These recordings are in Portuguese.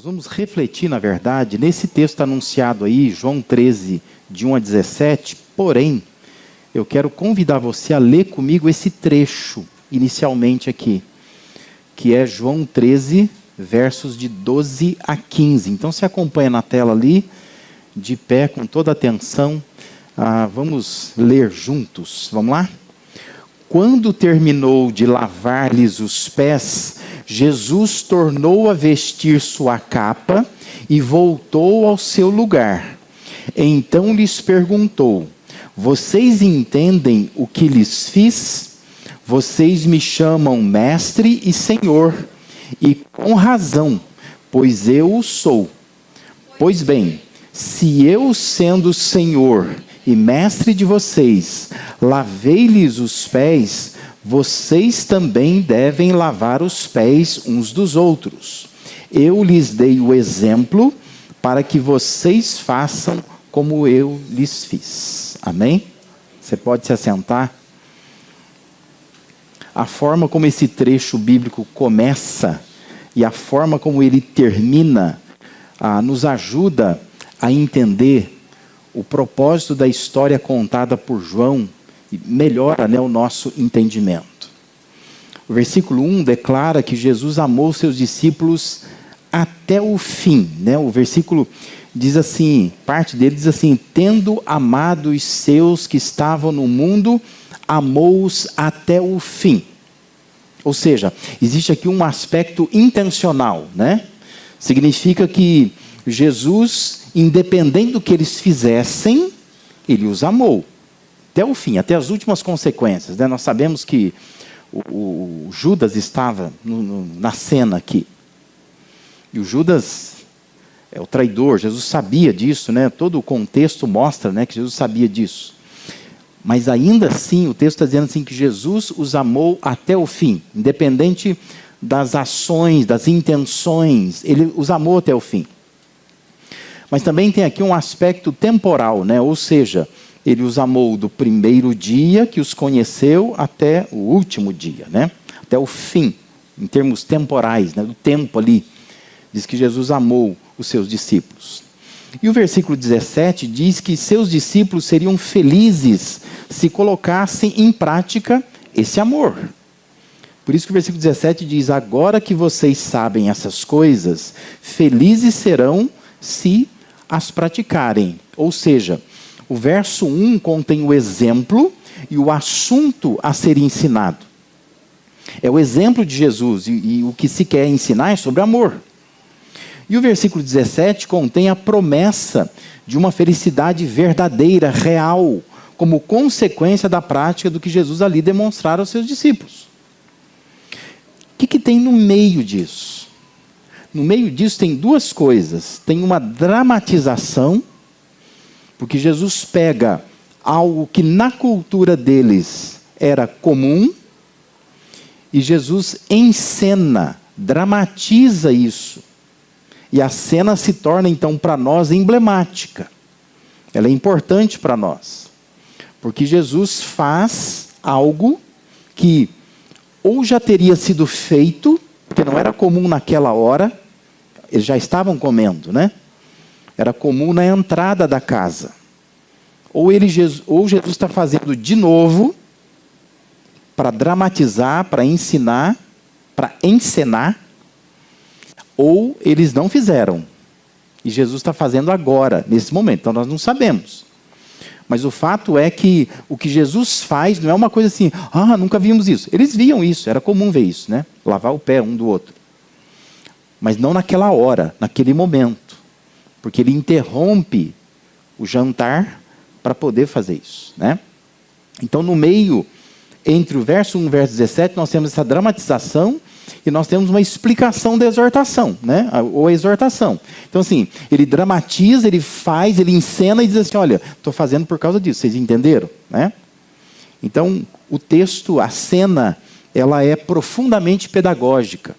vamos refletir, na verdade, nesse texto anunciado aí, João 13, de 1 a 17, porém, eu quero convidar você a ler comigo esse trecho, inicialmente aqui, que é João 13, versos de 12 a 15. Então, se acompanha na tela ali, de pé, com toda a atenção. Vamos ler juntos, vamos lá? Quando terminou de lavar-lhes os pés, Jesus tornou a vestir sua capa e voltou ao seu lugar. Então lhes perguntou: vocês entendem o que lhes fiz? Vocês me chamam mestre e senhor, e com razão, pois eu o sou. Pois bem, se eu, sendo senhor e mestre de vocês, lavei-lhes os pés, vocês também devem lavar os pés uns dos outros. Eu lhes dei o exemplo para que vocês façam como eu lhes fiz. Amém? Você pode se assentar. A forma como esse trecho bíblico começa e a forma como ele termina nos ajuda a entender o propósito da história contada por João e melhora, o nosso entendimento. O versículo 1 declara que Jesus amou seus discípulos até o fim. O versículo diz assim, parte dele diz assim: tendo amado os seus que estavam no mundo, amou-os até o fim. Ou seja, existe aqui um aspecto intencional, Significa que Jesus, independente do que eles fizessem, ele os amou até o fim, até as últimas consequências. Nós sabemos que o Judas estava na cena aqui. E o Judas é o traidor, Jesus sabia disso, todo o contexto mostra que Jesus sabia disso. Mas ainda assim, o texto está dizendo assim, que Jesus os amou até o fim, independente das ações, das intenções, ele os amou até o fim. Mas também tem aqui um aspecto temporal, ou seja, ele os amou do primeiro dia que os conheceu até o último dia, até o fim, em termos temporais, do tempo ali. Diz que Jesus amou os seus discípulos. E o versículo 17 diz que seus discípulos seriam felizes se colocassem em prática esse amor. Por isso que o versículo 17 diz: agora que vocês sabem essas coisas, felizes serão se as praticarem. Ou seja, o verso 1 contém o exemplo e o assunto a ser ensinado. É o exemplo de Jesus e o que se quer ensinar é sobre amor. E o versículo 17 contém a promessa de uma felicidade verdadeira, real, como consequência da prática do que Jesus ali demonstrara aos seus discípulos. O que tem no meio disso? No meio disso tem duas coisas. Tem uma dramatização, porque Jesus pega algo que na cultura deles era comum, e Jesus encena, dramatiza isso. E a cena se torna então para nós emblemática. Ela é importante para nós. Porque Jesus faz algo que ou já teria sido feito, porque não era comum naquela hora, eles já estavam comendo, Era comum na entrada da casa. Ou Jesus está fazendo de novo, para dramatizar, para ensinar, para encenar, ou eles não fizeram. E Jesus está fazendo agora, nesse momento. Então nós não sabemos. Mas o fato é que o que Jesus faz não é uma coisa assim, nunca vimos isso. Eles viam isso, era comum ver isso, Lavar o pé um do outro. Mas não naquela hora, naquele momento. Porque ele interrompe o jantar para poder fazer isso, Então no meio, entre o verso 1 e o verso 17, nós temos essa dramatização e nós temos uma explicação da exortação, ou a exortação. Então assim, ele dramatiza, ele faz, ele encena e diz assim, olha, estou fazendo por causa disso, vocês entenderam? Então o texto, a cena, ela é profundamente pedagógica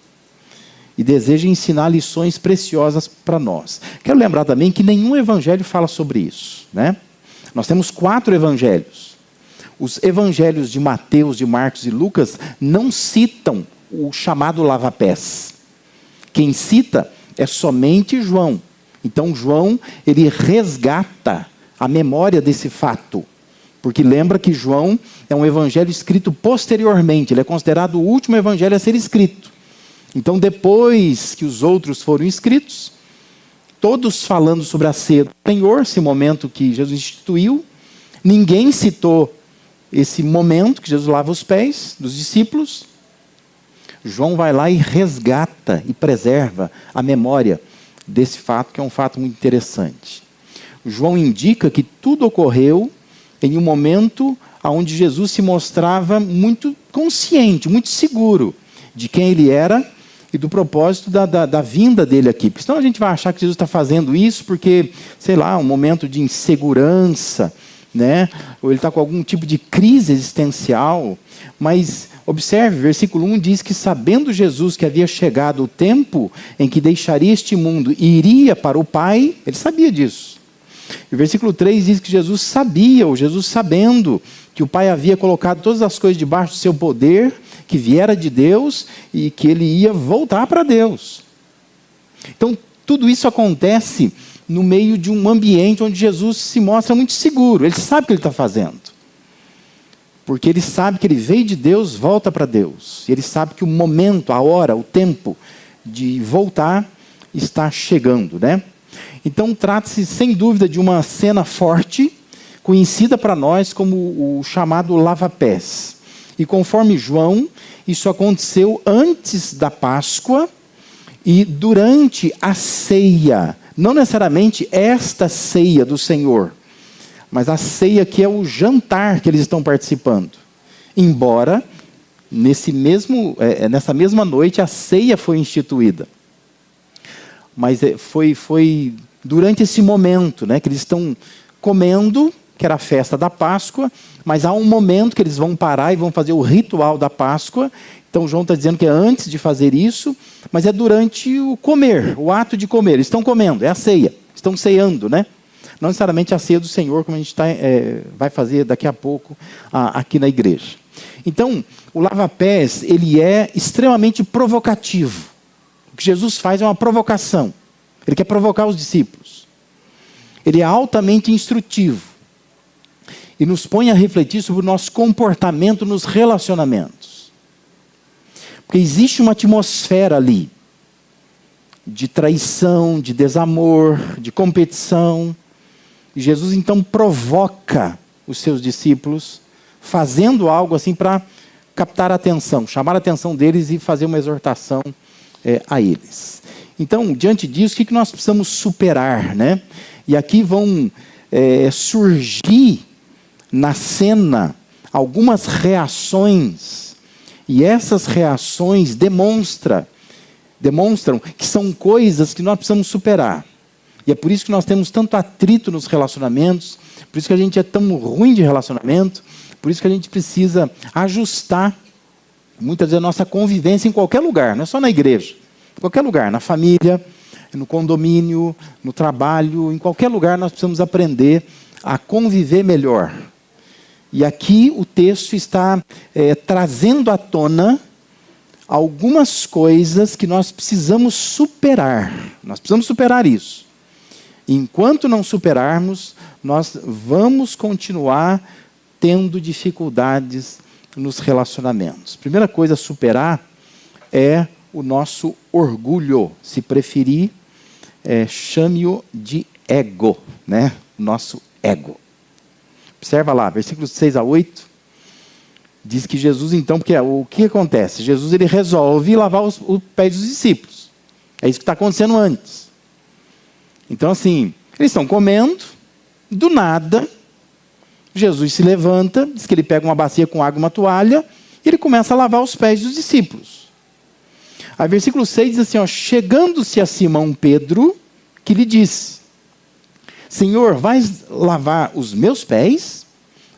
e deseja ensinar lições preciosas para nós. Quero lembrar também que nenhum evangelho fala sobre isso, Nós temos 4 evangelhos. Os evangelhos de Mateus, de Marcos e Lucas não citam o chamado lava-pés. Quem cita é somente João. Então João, ele resgata a memória desse fato. Porque lembra que João é um evangelho escrito posteriormente, ele é considerado o último evangelho a ser escrito. Então depois que os outros foram escritos, todos falando sobre a ceia do Senhor, esse momento que Jesus instituiu, ninguém citou esse momento que Jesus lava os pés dos discípulos. João vai lá e resgata e preserva a memória desse fato, que é um fato muito interessante. João indica que tudo ocorreu em um momento onde Jesus se mostrava muito consciente, muito seguro de quem ele era e do propósito da vinda dele aqui. Porque senão a gente vai achar que Jesus está fazendo isso porque, sei lá, um momento de insegurança, né? Ou ele está com algum tipo de crise existencial. Mas observe, versículo 1 diz que sabendo Jesus que havia chegado o tempo em que deixaria este mundo e iria para o Pai, ele sabia disso. E o versículo 3 diz que Jesus sabia, ou Jesus sabendo que o Pai havia colocado todas as coisas debaixo do seu poder, que viera de Deus e que ele ia voltar para Deus. Então, tudo isso acontece no meio de um ambiente onde Jesus se mostra muito seguro. Ele sabe o que ele está fazendo. Porque ele sabe que ele veio de Deus, volta para Deus. E ele sabe que o momento, a hora, o tempo de voltar está chegando, né? Então, trata-se, sem dúvida, de uma cena forte, conhecida para nós como o chamado lava-pés. E conforme João, isso aconteceu antes da Páscoa e durante a ceia. Não necessariamente esta ceia do Senhor, mas a ceia que é o jantar que eles estão participando. Embora, nessa mesma noite, a ceia foi instituída. Mas foi durante esse momento, né, que eles estão comendo, que era a festa da Páscoa, mas há um momento que eles vão parar e vão fazer o ritual da Páscoa. Então João está dizendo que é antes de fazer isso, mas é durante o comer, o ato de comer. Eles estão comendo, é a ceia, estão ceando, né? Não necessariamente a ceia do Senhor, como a gente vai fazer daqui a pouco aqui na igreja. Então, o lava-pés, ele é extremamente provocativo. O que Jesus faz é uma provocação. Ele quer provocar os discípulos. Ele é altamente instrutivo. E nos põe a refletir sobre o nosso comportamento nos relacionamentos. Porque existe uma atmosfera ali de traição, de desamor, de competição. E Jesus então provoca os seus discípulos, fazendo algo assim para captar a atenção, chamar a atenção deles e fazer uma exortação a eles. Então, diante disso, o que nós precisamos superar, né? E aqui vão surgir na cena algumas reações, e essas reações demonstram que são coisas que nós precisamos superar. E é por isso que nós temos tanto atrito nos relacionamentos, por isso que a gente é tão ruim de relacionamento, por isso que a gente precisa ajustar, muitas vezes, a nossa convivência em qualquer lugar, não é só na igreja. Em qualquer lugar, na família, no condomínio, no trabalho, em qualquer lugar nós precisamos aprender a conviver melhor. E aqui o texto está trazendo à tona algumas coisas que nós precisamos superar. Nós precisamos superar isso. Enquanto não superarmos, nós vamos continuar tendo dificuldades nos relacionamentos. Primeira coisa a superar é o nosso orgulho. Se preferir, chame-o de ego, né? Nosso ego. Observa lá, versículos 6 a 8. Diz que Jesus, então, porque o que acontece? Jesus ele resolve lavar os pés dos discípulos. É isso que está acontecendo antes. Então, assim, eles estão comendo, do nada, Jesus se levanta, diz que ele pega uma bacia com água e uma toalha, e ele começa a lavar os pés dos discípulos. Aí, versículo 6 diz assim, chegando-se a Simão Pedro, que lhe disse, Senhor, vais lavar os meus pés?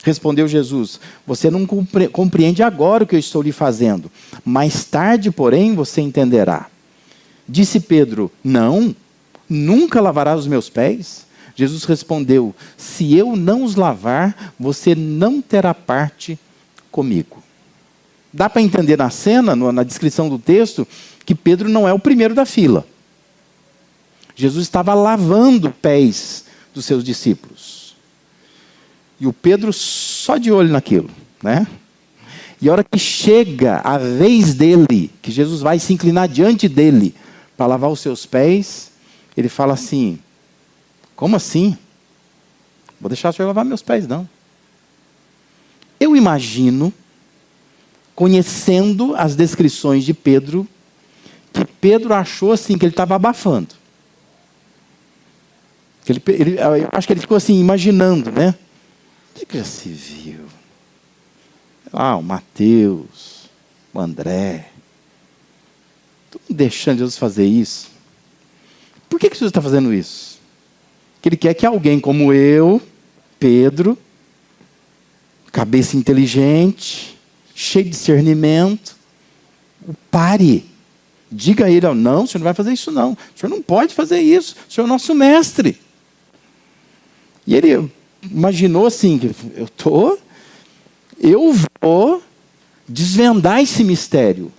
Respondeu Jesus, você não compreende agora o que eu estou lhe fazendo, mais tarde, porém, você entenderá. Disse Pedro, não, nunca lavará os meus pés? Jesus respondeu, se eu não os lavar, você não terá parte comigo. Dá para entender na cena, na descrição do texto, que Pedro não é o primeiro da fila. Jesus estava lavando pés dos seus discípulos. E o Pedro só de olho naquilo, né? E a hora que chega a vez dele, que Jesus vai se inclinar diante dele para lavar os seus pés, ele fala assim: como assim? Vou deixar o senhor lavar meus pés, não. Eu imagino, conhecendo as descrições de Pedro, que Pedro achou assim, que ele estava abafando. Eu acho que ele ficou assim, imaginando, né? O que já se viu? O Mateus, o André. Estão deixando Jesus fazer isso. Por que Jesus está fazendo isso? Que ele quer que alguém como eu, Pedro, cabeça inteligente, cheio de discernimento, pare. Diga a ele: não, o senhor não vai fazer isso não. O senhor não pode fazer isso. O senhor é nosso mestre. E ele imaginou assim, que eu vou desvendar esse mistério.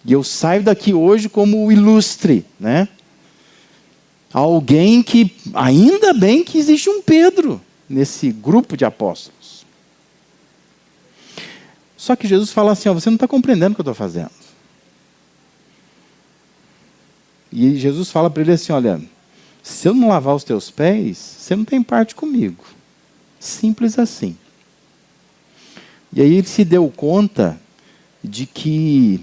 E eu saio daqui hoje como o ilustre, né? Alguém que, ainda bem que existe um Pedro nesse grupo de apóstolos. Só que Jesus fala assim: você não está compreendendo o que eu estou fazendo. E Jesus fala para ele assim: olha, se eu não lavar os teus pés, você não tem parte comigo. Simples assim. E aí ele se deu conta de que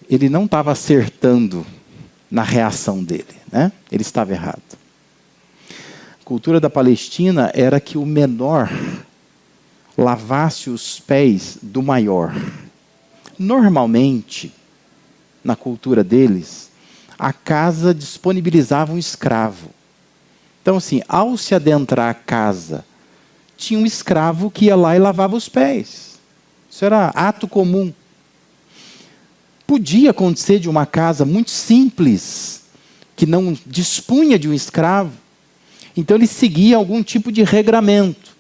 ele não estava acertando na reação dele, né? Ele estava errado. A cultura da Palestina era que o menor lavasse os pés do maior. Normalmente, na cultura deles, a casa disponibilizava um escravo. Então, assim, ao se adentrar a casa, tinha um escravo que ia lá e lavava os pés. Isso era ato comum. Podia acontecer de uma casa muito simples, que não dispunha de um escravo, então ele seguia algum tipo de regramento.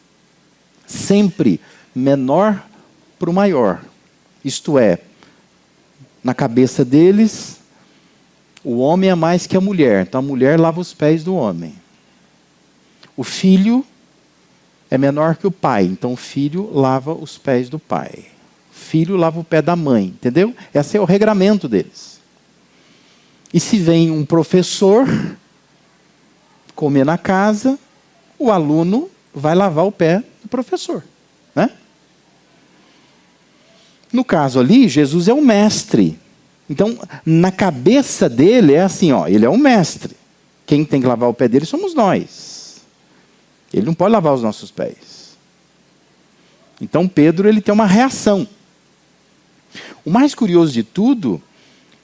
Sempre menor para o maior. Isto é, na cabeça deles, o homem é mais que a mulher. Então a mulher lava os pés do homem. O filho é menor que o pai. Então o filho lava os pés do pai. O filho lava o pé da mãe. Entendeu? Esse é o regramento deles. E se vem um professor comer na casa, o aluno vai lavar o pé do professor, né? No caso ali, Jesus é o mestre. Então, na cabeça dele é assim, ele é o mestre. Quem tem que lavar o pé dele somos nós. Ele não pode lavar os nossos pés. Então, Pedro, ele tem uma reação. O mais curioso de tudo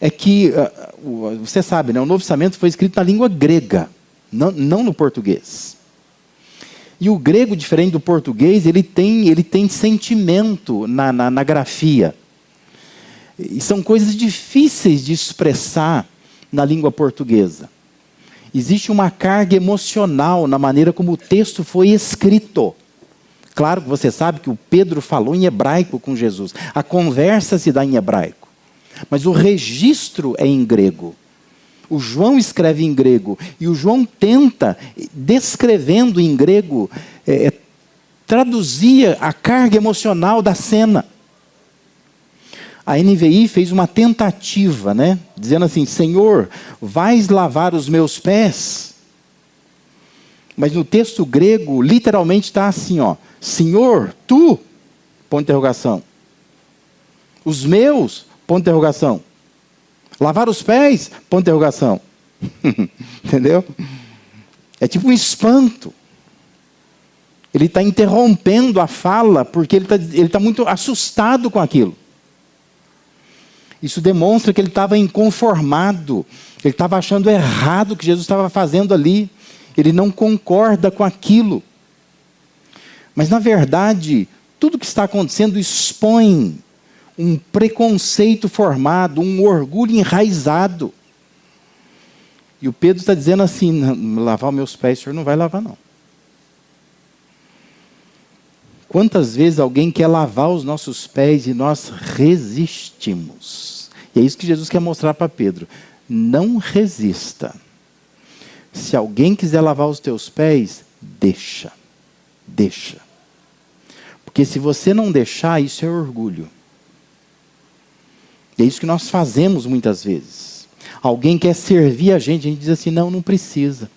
é que, você sabe, né, o Novo Testamento foi escrito na língua grega, não no português. E o grego, diferente do português, ele tem sentimento na grafia. E são coisas difíceis de expressar na língua portuguesa. Existe uma carga emocional na maneira como o texto foi escrito. Claro que você sabe que o Pedro falou em hebraico com Jesus. A conversa se dá em hebraico. Mas o registro é em grego. O João escreve em grego. E o João tenta, descrevendo em grego, traduzir a carga emocional da cena. A NVI fez uma tentativa, né? Dizendo assim: Senhor, vais lavar os meus pés? Mas no texto grego, literalmente está assim, Senhor, tu? Ponto de interrogação. Os meus? Ponto de interrogação. Lavar os pés? Ponto de interrogação. Entendeu? É tipo um espanto. Ele está interrompendo a fala porque ele está muito assustado com aquilo. Isso demonstra que ele estava inconformado. Ele estava achando errado o que Jesus estava fazendo ali. Ele não concorda com aquilo. Mas, na verdade, tudo que está acontecendo expõe um preconceito formado, um orgulho enraizado. E o Pedro está dizendo assim: lavar os meus pés, o senhor não vai lavar, não. Quantas vezes alguém quer lavar os nossos pés e nós resistimos? E é isso que Jesus quer mostrar para Pedro. Não resista. Se alguém quiser lavar os teus pés, deixa. Deixa. Porque se você não deixar, isso é orgulho. E é isso que nós fazemos muitas vezes. Alguém quer servir a gente diz assim, não, não precisa.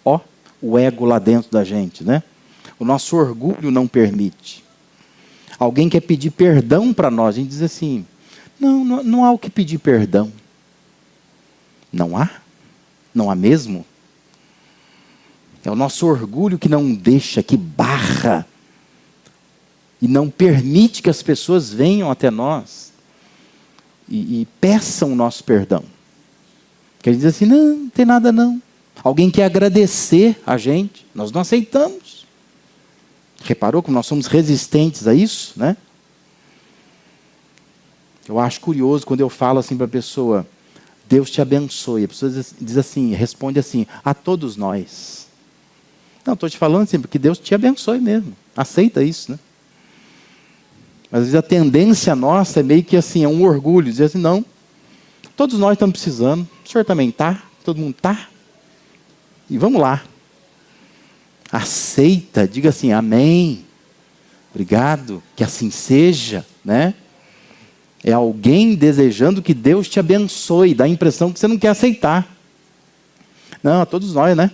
Ó, o ego lá dentro da gente, né? O nosso orgulho não permite. Alguém quer pedir perdão para nós, a gente diz assim, não há o que pedir perdão. Não há? Não há mesmo? É o nosso orgulho que não deixa, que barra. E não permite que as pessoas venham até nós e peçam o nosso perdão. Porque a gente diz assim, não tem nada não. Alguém quer agradecer a gente, nós não aceitamos. Reparou como nós somos resistentes a isso, né? Eu acho curioso quando eu falo assim para a pessoa, Deus te abençoe. A pessoa diz assim, responde assim, a todos nós. Não, estou te falando assim, porque Deus te abençoe mesmo. Aceita isso, né? Mas às vezes a tendência nossa é meio que assim, é um orgulho. Dizer assim, não, todos nós estamos precisando. O senhor também está? Todo mundo está? E vamos lá. Aceita, diga assim, amém. Obrigado, que assim seja, né? É alguém desejando que Deus te abençoe. Dá a impressão que você não quer aceitar. Não, a todos nós, né?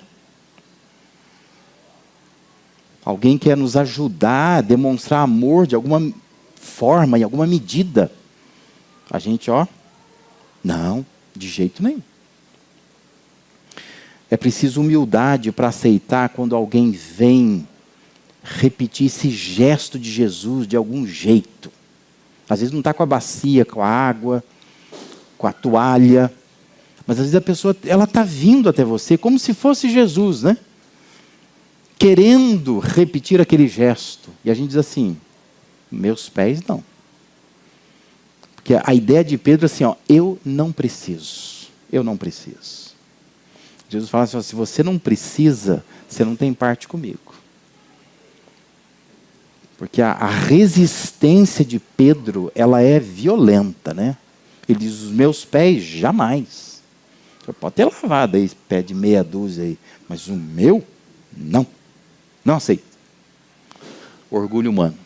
Alguém quer nos ajudar a demonstrar amor de alguma forma, em alguma medida. A gente, não, de jeito nenhum. É preciso humildade para aceitar quando alguém vem repetir esse gesto de Jesus de algum jeito. Às vezes não está com a bacia, com a água, com a toalha. Mas às vezes a pessoa, ela está vindo até você como se fosse Jesus, né? Querendo repetir aquele gesto. E a gente diz assim, meus pés não. Porque a ideia de Pedro é assim, eu não preciso. Eu não preciso. Jesus fala assim, se você não precisa, você não tem parte comigo. Porque a resistência de Pedro, ela é violenta, né? Ele diz, os meus pés, jamais. Você pode ter lavado aí, pé de meia dúzia aí, mas o meu, não. Não aceito. Orgulho humano.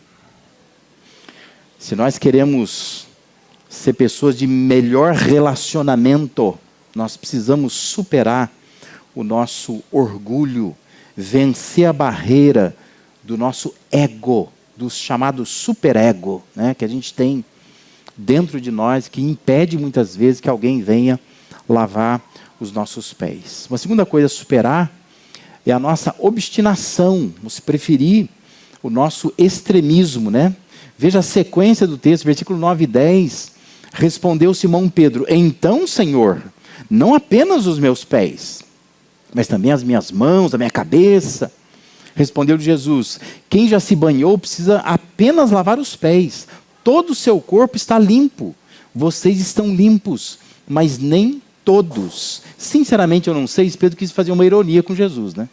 Se nós queremos ser pessoas de melhor relacionamento, nós precisamos superar o nosso orgulho, vencer a barreira do nosso ego, do chamado superego, né, que a gente tem dentro de nós, que impede muitas vezes que alguém venha lavar os nossos pés. Uma segunda coisa a superar é a nossa obstinação, ou se preferir, o nosso extremismo, né? Veja a sequência do texto, versículo 9 e 10. Respondeu Simão Pedro, então, Senhor, não apenas os meus pés, mas também as minhas mãos, a minha cabeça. Respondeu Jesus, quem já se banhou precisa apenas lavar os pés. Todo o seu corpo está limpo. Vocês estão limpos, mas nem todos. Sinceramente, eu não sei se Pedro quis fazer uma ironia com Jesus, né?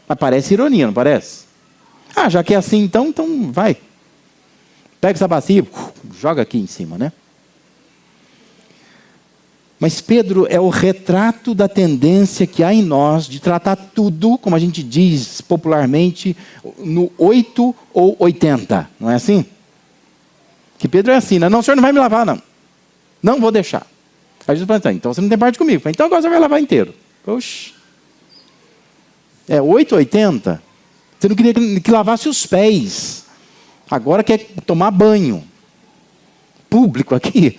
Mas parece ironia, não parece? Já que é assim, então vai. Pega essa bacia, joga aqui em cima, né? Mas Pedro é o retrato da tendência que há em nós de tratar tudo, como a gente diz popularmente, no 8 ou 80. Não é assim? Que Pedro é assim, né? Não, o senhor não vai me lavar, não. Não vou deixar. Aí Jesus fala, então você não tem parte comigo. Então agora você vai lavar inteiro. Oxi. É 8 ou 80? Você não queria que lavasse os pés. Agora quer tomar banho. Público aqui.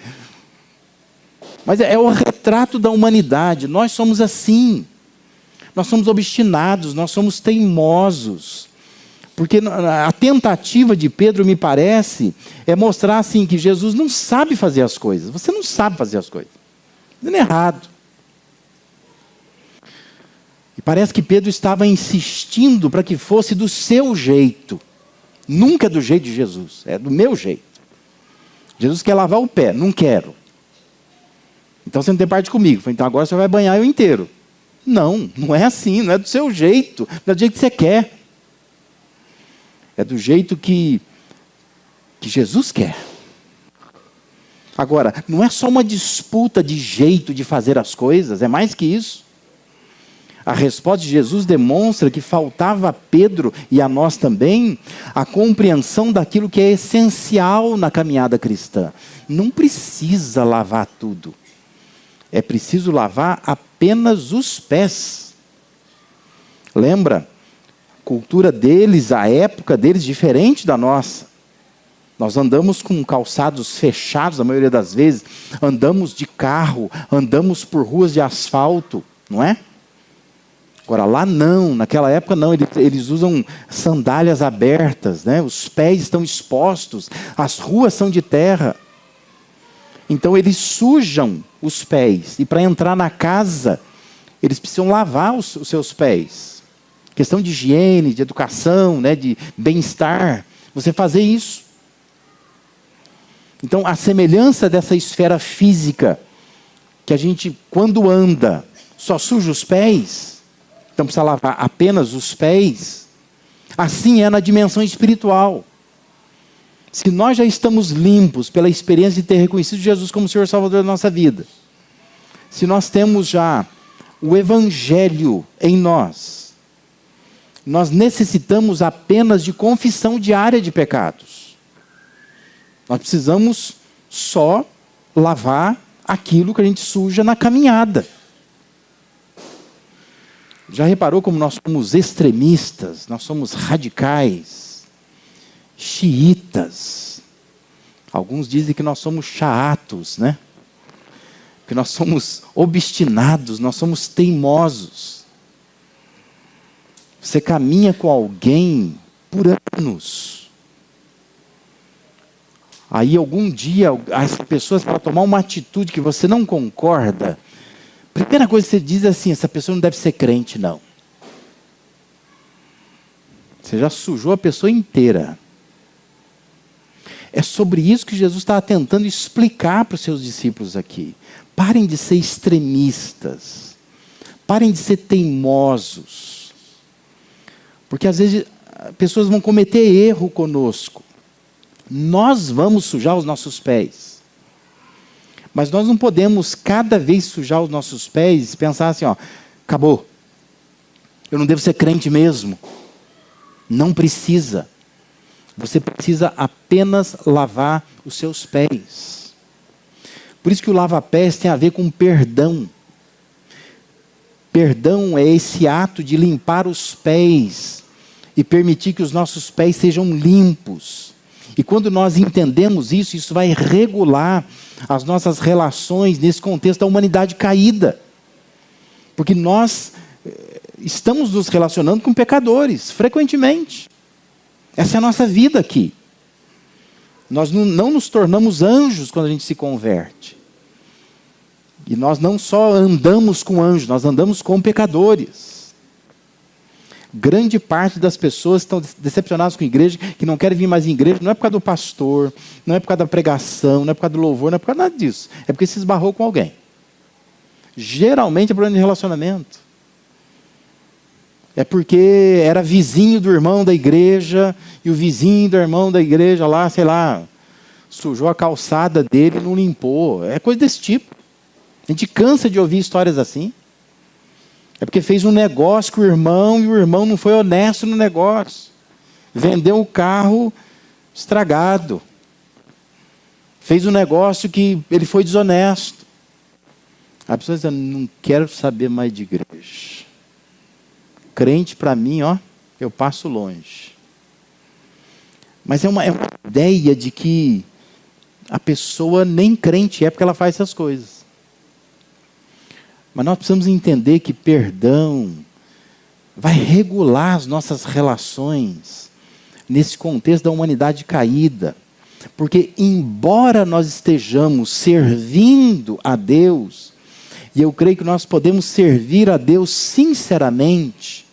Mas é o retrato da humanidade. Nós somos assim. Nós somos obstinados, nós somos teimosos. Porque a tentativa de Pedro, me parece, é mostrar assim que Jesus não sabe fazer as coisas. Você não sabe fazer as coisas. Não é errado. E parece que Pedro estava insistindo para que fosse do seu jeito. Nunca é do jeito de Jesus, é do meu jeito. Jesus quer lavar o pé, não quero. Então você não tem parte comigo. Então agora você vai banhar eu inteiro. Não, não é assim, não é do seu jeito, não é do jeito que você quer. É do jeito que Jesus quer. Agora, não é só uma disputa de jeito de fazer as coisas, é mais que isso. A resposta de Jesus demonstra que faltava a Pedro e a nós também a compreensão daquilo que é essencial na caminhada cristã. Não precisa lavar tudo. É preciso lavar apenas os pés. Lembra? A cultura deles, a época deles, diferente da nossa. Nós andamos com calçados fechados, a maioria das vezes. Andamos de carro, andamos por ruas de asfalto, não é? Agora, lá não, naquela época não, eles usam sandálias abertas, né? Os pés estão expostos, as ruas são de terra. Então eles sujam os pés, e para entrar na casa, eles precisam lavar os seus pés. Questão de higiene, de educação, né? De bem-estar, você fazer isso. Então a semelhança dessa esfera física, que a gente quando anda só suja os pés, então precisa lavar apenas os pés, assim é na dimensão espiritual. Se nós já estamos limpos pela experiência de ter reconhecido Jesus como Senhor Salvador da nossa vida, se nós temos já o Evangelho em nós, nós necessitamos apenas de confissão diária de pecados. Nós precisamos só lavar aquilo que a gente suja na caminhada. Já reparou como nós somos extremistas, nós somos radicais, xiitas. Alguns dizem que nós somos chatos, né? Que nós somos obstinados, nós somos teimosos. Você caminha com alguém por anos. Aí algum dia essa pessoa vai tomar uma atitude que você não concorda. Primeira coisa que você diz é assim: essa pessoa não deve ser crente, não. Você já sujou a pessoa inteira. É sobre isso que Jesus estava tentando explicar para os seus discípulos aqui. Parem de ser extremistas. Parem de ser teimosos. Porque às vezes pessoas vão cometer erro conosco. Nós vamos sujar os nossos pés. Mas nós não podemos cada vez sujar os nossos pés e pensar assim, ó, acabou. Eu não devo ser crente mesmo. Não precisa. Você precisa apenas lavar os seus pés. Por isso que o lava-pés tem a ver com perdão. Perdão é esse ato de limpar os pés e permitir que os nossos pés sejam limpos. E quando nós entendemos isso, isso vai regular as nossas relações nesse contexto da humanidade caída. Porque nós estamos nos relacionando com pecadores, frequentemente. Essa é a nossa vida aqui. Nós não nos tornamos anjos quando a gente se converte. E nós não só andamos com anjos, nós andamos com pecadores. Grande parte das pessoas estão decepcionadas com a igreja, que não querem vir mais em igreja, não é por causa do pastor, não é por causa da pregação, não é por causa do louvor, não é por causa nada disso. É porque se esbarrou com alguém. Geralmente é problema de relacionamento. É porque era vizinho do irmão da igreja, e o vizinho do irmão da igreja lá, sei lá, sujou a calçada dele e não limpou. É coisa desse tipo. A gente cansa de ouvir histórias assim. É porque fez um negócio com o irmão e o irmão não foi honesto no negócio. Vendeu o carro estragado. Fez um negócio que ele foi desonesto. A pessoa diz, não quero saber mais de igreja. Crente para mim, ó, eu passo longe. Mas é uma ideia de que a pessoa nem crente é porque ela faz essas coisas. Mas nós precisamos entender que perdão vai regular as nossas relações nesse contexto da humanidade caída. Porque embora nós estejamos servindo a Deus, e eu creio que nós podemos servir a Deus sinceramente,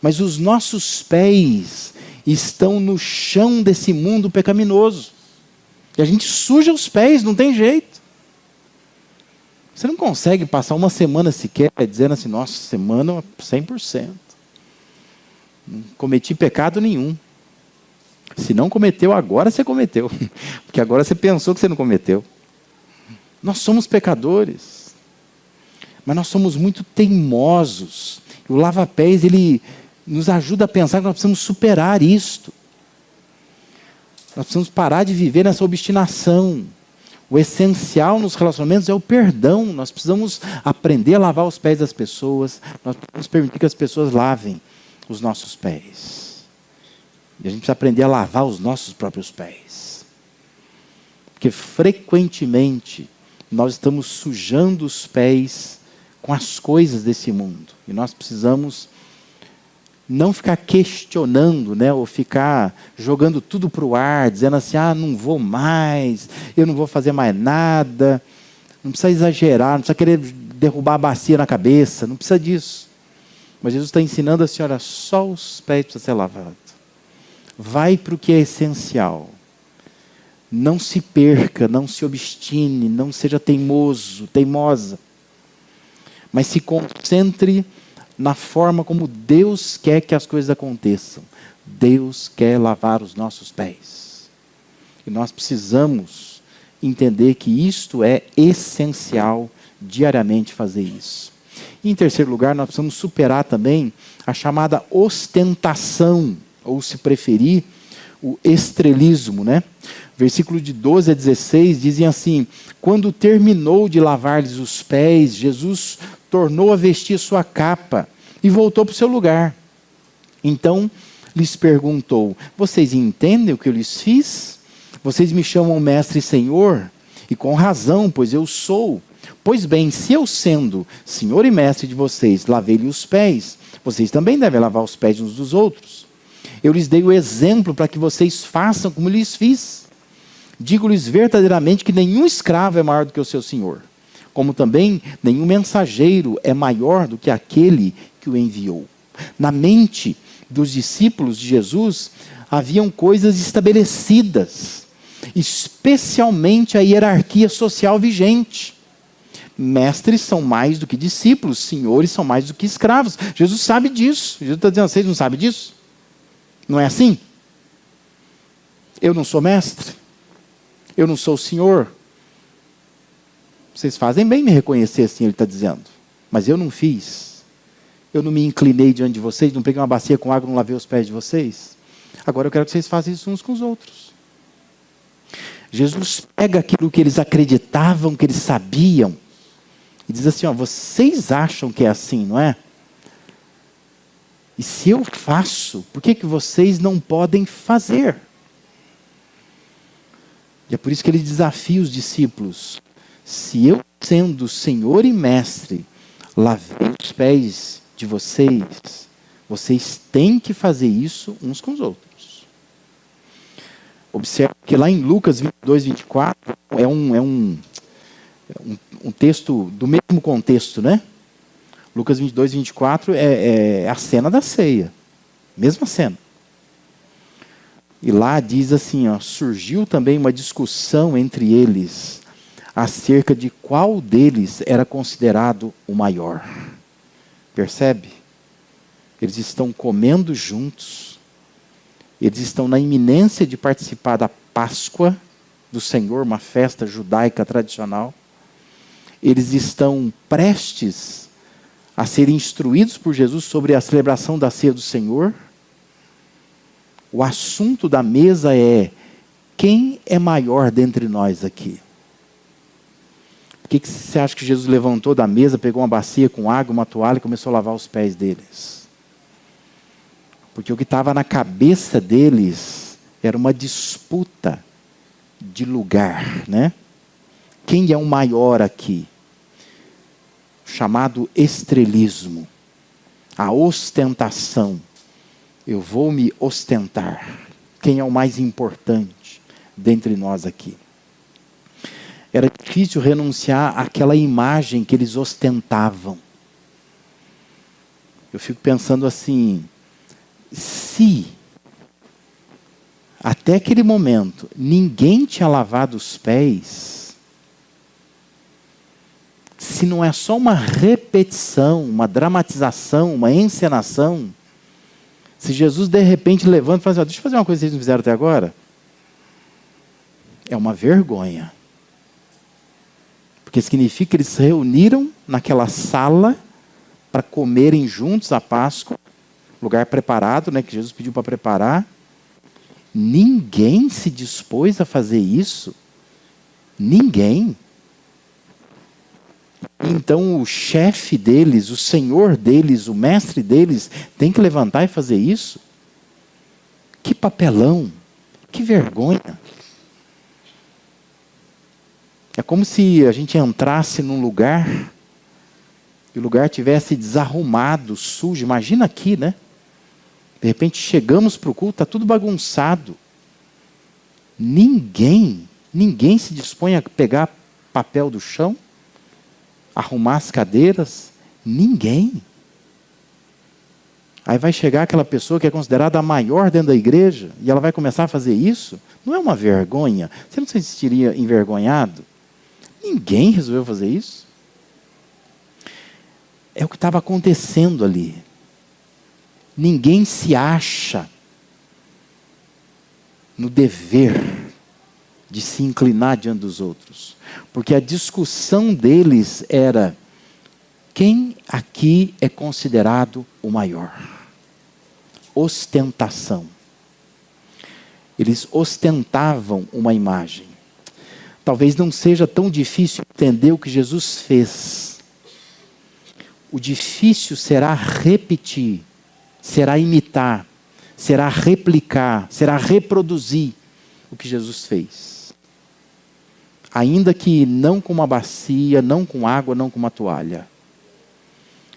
mas os nossos pés estão no chão desse mundo pecaminoso. E a gente suja os pés, não tem jeito. Você não consegue passar uma semana sequer dizendo assim, nossa, semana 100%. Não cometi pecado nenhum. Se não cometeu, agora você cometeu. Porque agora você pensou que você não cometeu. Nós somos pecadores. Mas nós somos muito teimosos O lava-pés, ele nos ajuda a pensar que nós precisamos superar isto. Nós precisamos parar de viver nessa obstinação. O essencial nos relacionamentos é o perdão. Nós precisamos aprender a lavar os pés das pessoas. Nós precisamos permitir que as pessoas lavem os nossos pés. E a gente precisa aprender a lavar os nossos próprios pés. Porque frequentemente nós estamos sujando os pés com as coisas desse mundo. E nós precisamos não ficar questionando, né, ou ficar jogando tudo para o ar, dizendo assim, não vou mais, eu não vou fazer mais nada. Não precisa exagerar, não precisa querer derrubar a bacia na cabeça, não precisa disso. Mas Jesus está ensinando a senhora, só os pés precisam ser lavados. Vai para o que é essencial. Não se perca, não se obstine, não seja teimoso, teimosa. Mas se concentre na forma como Deus quer que as coisas aconteçam. Deus quer lavar os nossos pés. E nós precisamos entender que isto é essencial, diariamente fazer isso. E, em terceiro lugar, nós precisamos superar também a chamada ostentação, ou se preferir, o estrelismo, né? Versículo de 12 a 16 dizem assim: quando terminou de lavar-lhes os pés, Jesus tornou a vestir sua capa e voltou para o seu lugar. Então lhes perguntou: vocês entendem o que eu lhes fiz? Vocês me chamam mestre e senhor? E com razão, pois eu sou. Pois bem, se eu sendo senhor e mestre de vocês, lavei-lhe os pés, vocês também devem lavar os pés uns dos outros. Eu lhes dei o exemplo para que vocês façam como lhes fiz. Digo-lhes verdadeiramente que nenhum escravo é maior do que o seu senhor, como também nenhum mensageiro é maior do que aquele que o enviou. Na mente dos discípulos de Jesus haviam coisas estabelecidas, especialmente a hierarquia social vigente. Mestres são mais do que discípulos, senhores são mais do que escravos. Jesus sabe disso. Jesus está dizendo, vocês não sabem disso? Não é assim? Eu não sou mestre. Eu não sou o senhor. Vocês fazem bem me reconhecer assim, ele está dizendo. Mas eu não fiz. Eu não me inclinei diante de vocês, não peguei uma bacia com água, não lavei os pés de vocês. Agora eu quero que vocês façam isso uns com os outros. Jesus pega aquilo que eles acreditavam, que eles sabiam, e diz assim, vocês acham que é assim, não é? E se eu faço, por que vocês não podem fazer? E é por isso que ele desafia os discípulos. Se eu, sendo Senhor e Mestre, lavei os pés de vocês, vocês têm que fazer isso uns com os outros. Observe que lá em Lucas 22, 24, é um texto do mesmo contexto, né? Lucas 22, 24 é a cena da ceia. Mesma cena. E lá diz assim, surgiu também uma discussão entre eles acerca de qual deles era considerado o maior. Percebe? Eles estão comendo juntos. Eles estão na iminência de participar da Páscoa do Senhor, uma festa judaica tradicional. Eles estão prestes a serem instruídos por Jesus sobre a celebração da ceia do Senhor. O assunto da mesa é: quem é maior dentre nós aqui? Por que você acha que Jesus levantou da mesa, pegou uma bacia com água, uma toalha e começou a lavar os pés deles? Porque o que estava na cabeça deles era uma disputa de lugar, né? Quem é o maior aqui? Chamado estrelismo, a ostentação. Eu vou me ostentar. Quem é o mais importante dentre nós aqui? Era difícil renunciar àquela imagem que eles ostentavam. Eu fico pensando assim, se até aquele momento ninguém tinha lavado os pés, se não é só uma repetição, uma dramatização, uma encenação, se Jesus de repente levanta e fala assim, deixa eu fazer uma coisa que vocês não fizeram até agora, é uma vergonha. Porque significa que eles se reuniram naquela sala para comerem juntos a Páscoa, lugar preparado, né, que Jesus pediu para preparar. Ninguém se dispôs a fazer isso. Ninguém. Então o chefe deles, o senhor deles, o mestre deles, tem que levantar e fazer isso? Que papelão, que vergonha. É como se a gente entrasse num lugar e o lugar tivesse desarrumado, sujo. Imagina aqui, né? De repente chegamos para o culto, está tudo bagunçado. Ninguém se dispõe a pegar papel do chão, arrumar as cadeiras. Ninguém. Aí vai chegar aquela pessoa que é considerada a maior dentro da igreja e ela vai começar a fazer isso? Não é uma vergonha? Você não se sentiria envergonhado? Ninguém resolveu fazer isso. É o que estava acontecendo ali. Ninguém se acha no dever de se inclinar diante dos outros. Porque a discussão deles era: quem aqui é considerado o maior? Ostentação. Eles ostentavam uma imagem. Talvez não seja tão difícil entender o que Jesus fez. O difícil será repetir, será imitar, será replicar, será reproduzir o que Jesus fez. Ainda que não com uma bacia, não com água, não com uma toalha.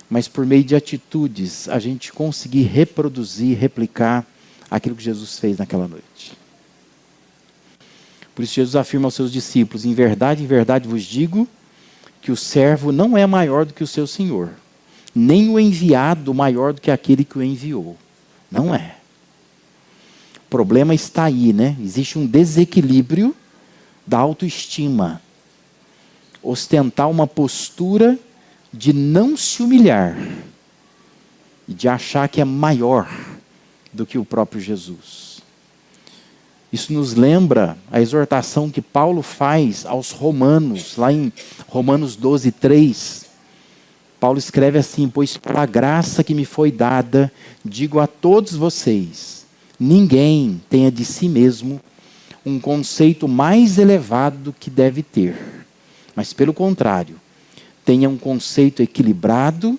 Mas por meio de atitudes, a gente conseguir reproduzir, replicar aquilo que Jesus fez naquela noite. Por isso Jesus afirma aos seus discípulos: em verdade vos digo, que o servo não é maior do que o seu senhor, nem o enviado maior do que aquele que o enviou. Não é. O problema está aí, né? Existe um desequilíbrio da autoestima. Ostentar uma postura de não se humilhar e de achar que é maior do que o próprio Jesus. Isso nos lembra a exortação que Paulo faz aos romanos, lá em Romanos 12:3. Paulo escreve assim: pois pela graça que me foi dada, digo a todos vocês, ninguém tenha de si mesmo um conceito mais elevado do que deve ter, mas pelo contrário, tenha um conceito equilibrado,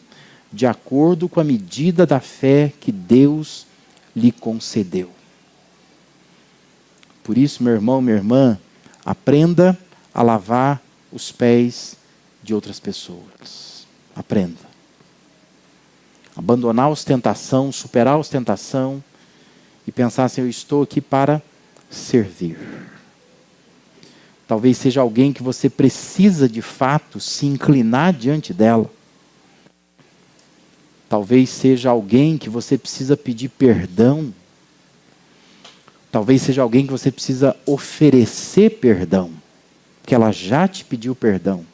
de acordo com a medida da fé que Deus lhe concedeu. Por isso, meu irmão, minha irmã, aprenda a lavar os pés de outras pessoas. Aprenda. Abandonar a ostentação, superar a ostentação e pensar assim: eu estou aqui para servir. Talvez seja alguém que você precisa de fato se inclinar diante dela. Talvez seja alguém que você precisa pedir perdão. Talvez seja alguém que você precisa oferecer perdão, porque ela já te pediu perdão.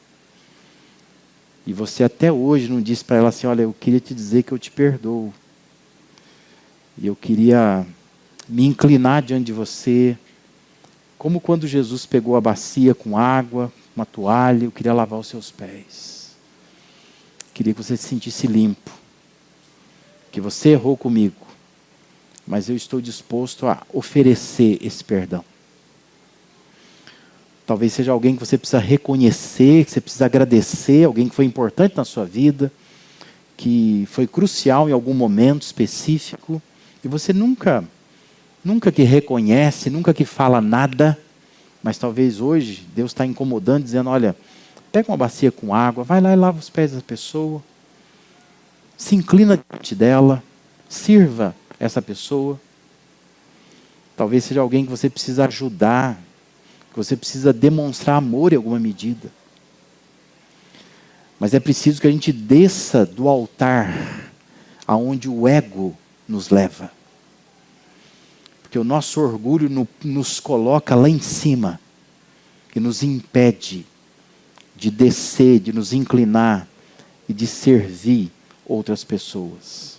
E você até hoje não disse para ela assim: olha, eu queria te dizer que eu te perdoo. E eu queria me inclinar diante de você. Como quando Jesus pegou a bacia com água, uma toalha, eu queria lavar os seus pés. Queria que você se sentisse limpo. Que você errou comigo. Mas eu estou disposto a oferecer esse perdão. Talvez seja alguém que você precisa reconhecer, que você precisa agradecer, alguém que foi importante na sua vida, que foi crucial em algum momento específico, e você nunca que reconhece, nunca que fala nada, mas talvez hoje Deus está incomodando, dizendo: olha, pega uma bacia com água, vai lá e lava os pés da pessoa, se inclina diante dela, sirva essa pessoa. Talvez seja alguém que você precisa ajudar, que você precisa demonstrar amor em alguma medida. Mas é preciso que a gente desça do altar aonde o ego nos leva. Porque o nosso orgulho nos coloca lá em cima e nos impede de descer, de nos inclinar e de servir outras pessoas.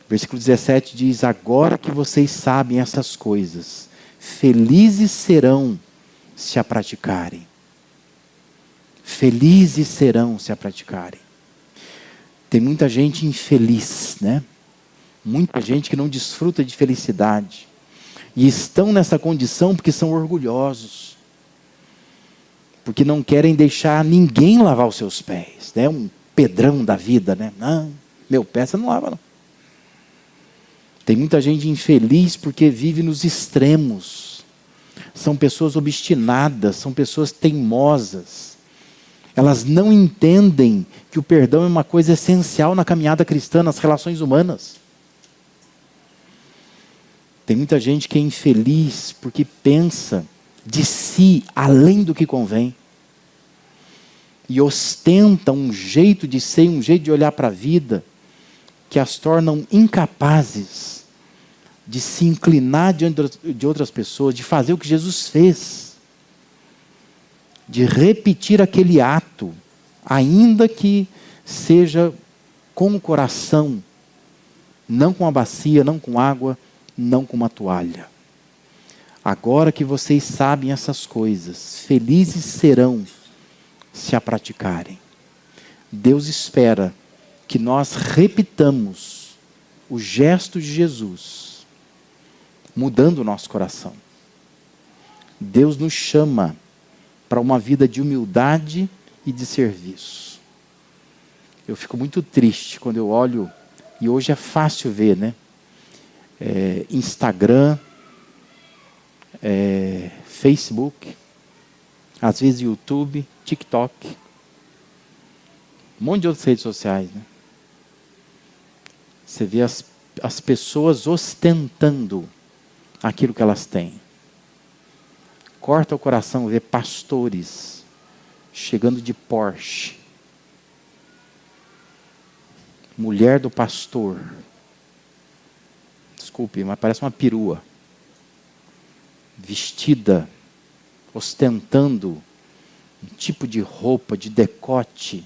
Versículo 17 diz: agora que vocês sabem essas coisas, felizes serão se a praticarem. Felizes serão se a praticarem. Tem muita gente infeliz, né? Muita gente que não desfruta de felicidade. E estão nessa condição porque são orgulhosos. Porque não querem deixar ninguém lavar os seus pés. É um Pedrão da vida, né? Não, meu pé você não lava, não. Tem muita gente infeliz porque vive nos extremos. São pessoas obstinadas, são pessoas teimosas. Elas não entendem que o perdão é uma coisa essencial na caminhada cristã, nas relações humanas. Tem muita gente que é infeliz porque pensa de si além do que convém. E ostenta um jeito de ser, um jeito de olhar para a vida, que as tornam incapazes de se inclinar diante de outras pessoas, de fazer o que Jesus fez. De repetir aquele ato, ainda que seja com o coração, não com a bacia, não com água, não com uma toalha. Agora que vocês sabem essas coisas, felizes serão se a praticarem. Deus espera que nós repitamos o gesto de Jesus, mudando o nosso coração. Deus nos chama para uma vida de humildade e de serviço. Eu fico muito triste quando eu olho, e hoje é fácil ver, né? Instagram, Facebook, às vezes YouTube, TikTok, um monte de outras redes sociais, né? Você vê as pessoas ostentando aquilo que elas têm. Corta o coração ver pastores chegando de Porsche. Mulher do pastor. Desculpe, mas parece uma perua. Vestida, ostentando um tipo de roupa, de decote,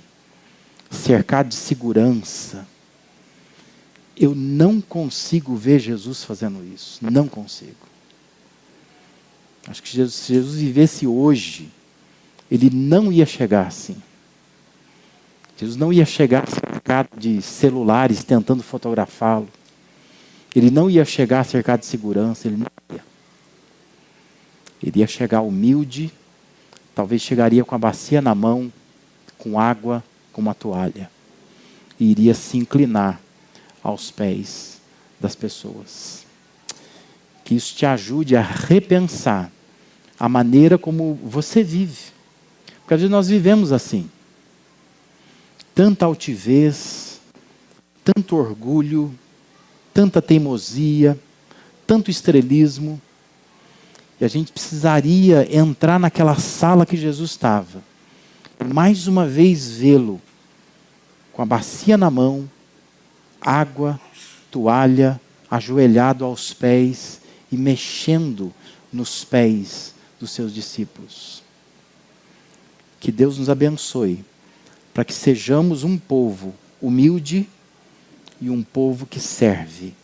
cercado de segurança. Eu não consigo ver Jesus fazendo isso. Não consigo. Acho que se Jesus vivesse hoje, ele não ia chegar assim. Jesus não ia chegar cercado de celulares tentando fotografá-lo. Ele não ia chegar cercado de segurança, ele não ia. Ele ia chegar humilde, talvez chegaria com a bacia na mão, com água, com uma toalha. E iria se inclinar aos pés das pessoas. Que isso te ajude a repensar a maneira como você vive. Porque às vezes nós vivemos assim. Tanta altivez, tanto orgulho, tanta teimosia, tanto estrelismo. E a gente precisaria entrar naquela sala que Jesus estava. Mais uma vez vê-lo com a bacia na mão, água, toalha, ajoelhado aos pés e mexendo nos pés dos seus discípulos. Que Deus nos abençoe, para que sejamos um povo humilde e um povo que serve,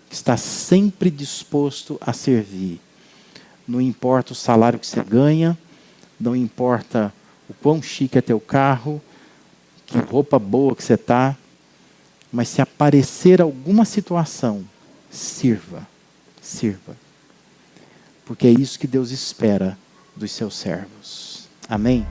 que está sempre disposto a servir. Não importa o salário que você ganha, não importa o quão chique é teu carro, que roupa boa que você está, mas se aparecer alguma situação, sirva, sirva. Porque é isso que Deus espera dos seus servos. Amém?